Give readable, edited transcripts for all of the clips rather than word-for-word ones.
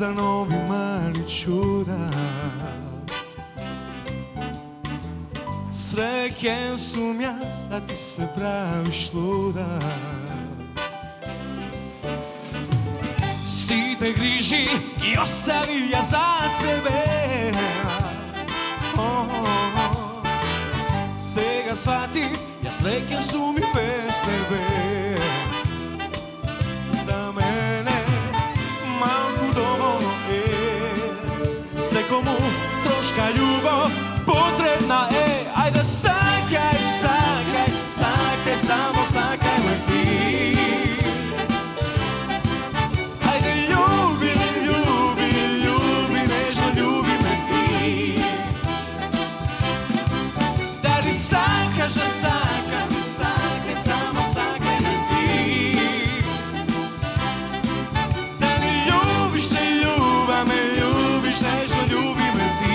za novi mali čudak. Srećen sum jaz, a ti se praviš ludak. Si te griži i ostavi ja za sebe. Сега shvati, ja srećen sum i bez tebe. Za mene malku dovoljno je, se komu troška ljubav potrebna je. Ajde sakaj, sakaj, sakaj, samo sakaj me ti. Ajde ljubi, ljubi, ljubi, nežno ljubi me ti. Da li sakaš da sakam, sakaj, samo sakaj me ti. Da li ljubiš, ne ljuba me, ljubiš, nežno ljubi me ti.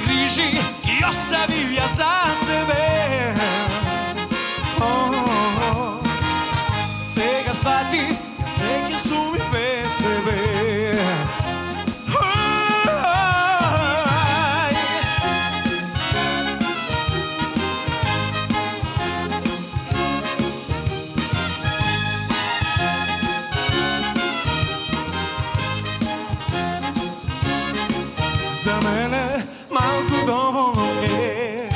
Griži i ostavi ja za sebe. Сега shvati, ja srećen sum i bez tebe. Za mene malku dovoljno je,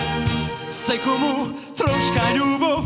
se komu troška ljubav